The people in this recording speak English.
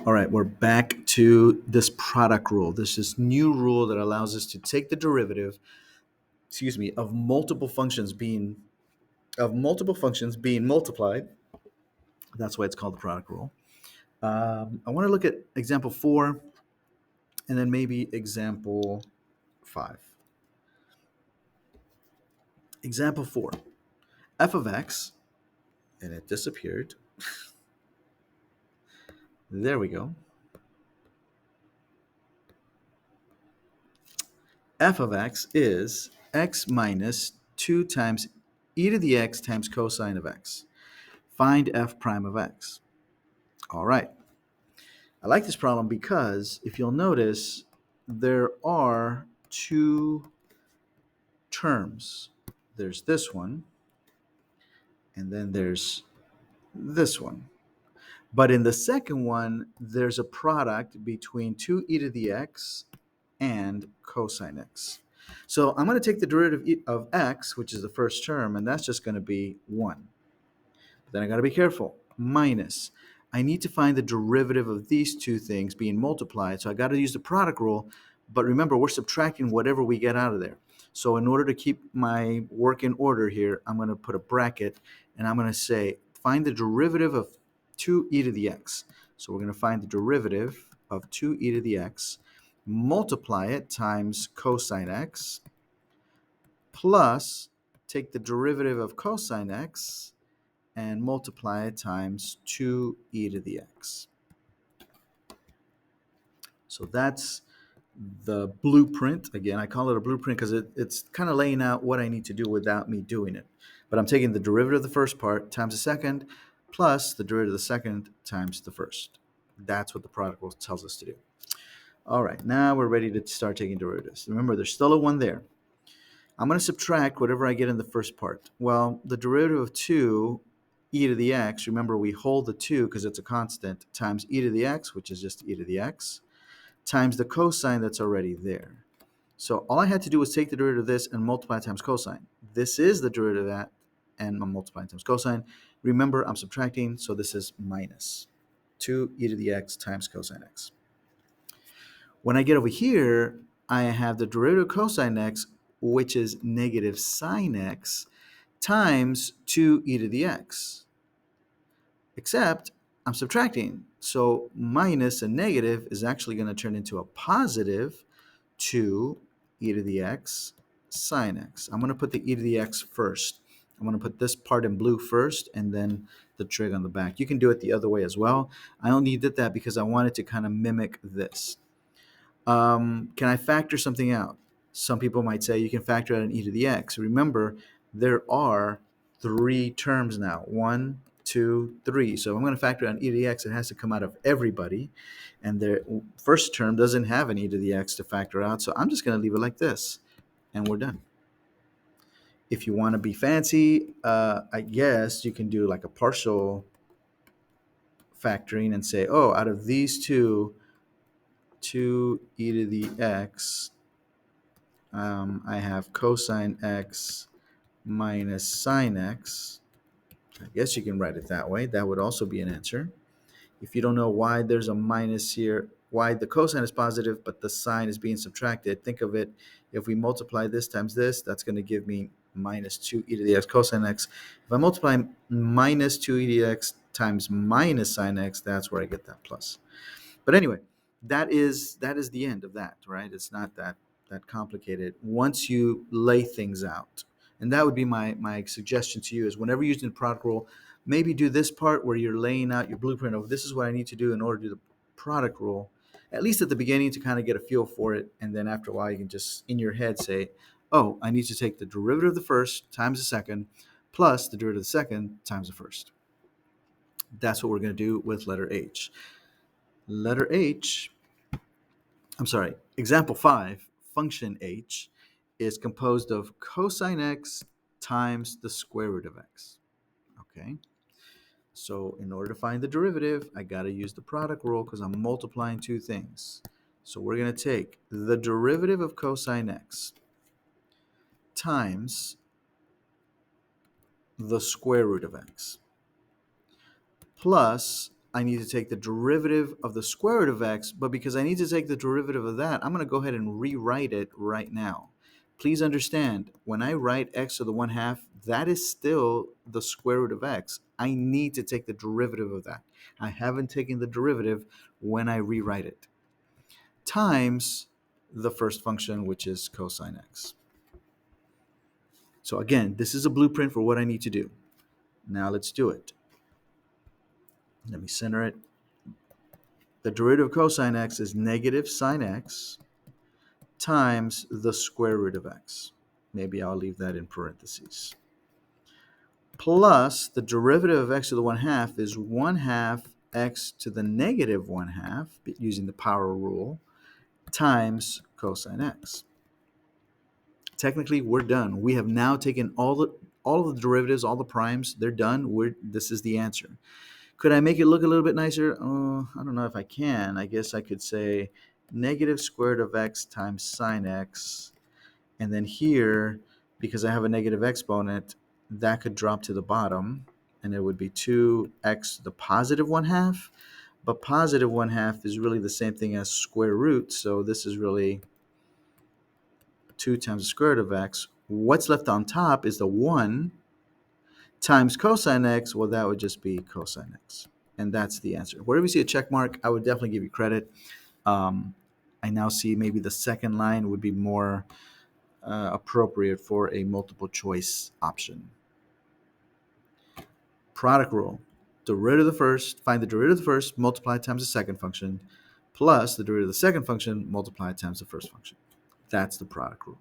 All right, we're back to this product rule. This is new rule that allows us to take the derivative, of multiple functions being multiplied. That's why it's called the product rule. I want to look at example 4 and then maybe example 5. Example 4, f of x, and it disappeared. There we go. F of x is x minus 2 times e to the x times cosine of x. Find f prime of x. All right. I like this problem because if you'll notice, there are two terms. There's this one, and then there's this one. But in the second one, there's a product between 2e to the x and cosine x. So I'm going to take the derivative of x, which is the first term, and that's just going to be 1. Then I got to be careful. Minus. I need to find the derivative of these two things being multiplied, so I got to use the product rule. But remember, we're subtracting whatever we get out of there. So in order to keep my work in order here, I'm going to put a bracket, and I'm going to say find the derivative of 2e to the x. So we're going to find the derivative of 2e to the x, multiply it times cosine x, plus take the derivative of cosine x and multiply it times 2e to the x. So that's the blueprint. Again, I call it a blueprint because it's kind of laying out what I need to do without me doing it. But I'm taking the derivative of the first part times the second plus the derivative of the second times the first. That's what the product rule tells us to do. All right, now we're ready to start taking derivatives. Remember, there's still a 1 there. I'm going to subtract whatever I get in the first part. Well, the derivative of 2 e to the x, remember we hold the 2 because it's a constant, times e to the x, which is just e to the x, times the cosine that's already there. So all I had to do was take the derivative of this and multiply times cosine. This is the derivative of that, and I'm multiplying times cosine. Remember, I'm subtracting, so this is minus 2 e to the x times cosine x. When I get over here, I have the derivative of cosine x, which is negative sine x, times 2e to the x. Except I'm subtracting. So minus a negative is actually going to turn into a positive 2e to the x sine x. I'm going to put the e to the x first. I'm going to put this part in blue first and then the trig on the back. You can do it the other way as well. I only did that because I wanted to kind of mimic this. Can I factor something out? Some people might say you can factor out an e to the x. Remember, there are 3 terms now. 1, 2, 3. So if I'm going to factor out an e to the x, it has to come out of everybody. And the first term doesn't have an e to the x to factor out. So I'm just going to leave it like this. And we're done. If you want to be fancy, I guess you can do like a partial factoring and say, oh, out of these two, 2e to the x, I have cosine x minus sine x. I guess you can write it that way. That would also be an answer. If you don't know why there's a minus here, why the cosine is positive but the sine is being subtracted, think of it, if we multiply this times this, that's going to give me minus 2e to the x cosine x. If I multiply minus 2e to the x times minus sine x, that's where I get that plus. But anyway, that is the end of that, right? It's not that complicated once you lay things out. And that would be my suggestion to you is whenever you're using the product rule, maybe do this part where you're laying out your blueprint of this is what I need to do in order to do the product rule, at least at the beginning to kind of get a feel for it. And then after a while, you can just in your head say, oh, I need to take the derivative of the first times the second plus the derivative of the second times the first. That's what we're going to do with letter H. Letter H, example 5, function h is composed of cosine x times the square root of x. Okay, so in order to find the derivative, I got to use the product rule because I'm multiplying two things. So we're going to take the derivative of cosine x times the square root of x plus I need to take the derivative of the square root of x, but because I need to take the derivative of that, I'm going to go ahead and rewrite it right now. Please understand, when I write x to the 1/2, that is still the square root of x. I need to take the derivative of that. I haven't taken the derivative when I rewrite it, times the first function, which is cosine x. So again, this is a blueprint for what I need to do. Now let's do it. Let me center it. The derivative of cosine x is negative sine x times the square root of x. Maybe I'll leave that in parentheses. Plus the derivative of x to the 1/2 is 1/2 x to the negative 1/2, using the power rule, times cosine x. Technically, we're done. We have now taken all of the derivatives, all the primes. They're done. This is the answer. Could I make it look a little bit nicer? I don't know if I can. I guess I could say negative square root of x times sine x. And then here, because I have a negative exponent, that could drop to the bottom. And it would be 2x to the positive 1/2. But positive 1/2 is really the same thing as square root. So this is really 2 times the square root of x. What's left on top is the 1 times cosine x. Well, that would just be cosine x. And that's the answer. Wherever you see a check mark, I would definitely give you credit. I now see maybe the second line would be more appropriate for a multiple choice option. Product rule. Derivative of the first, find the derivative of the first, multiply times the second function, plus the derivative of the second function, multiply times the first function. That's the product rule.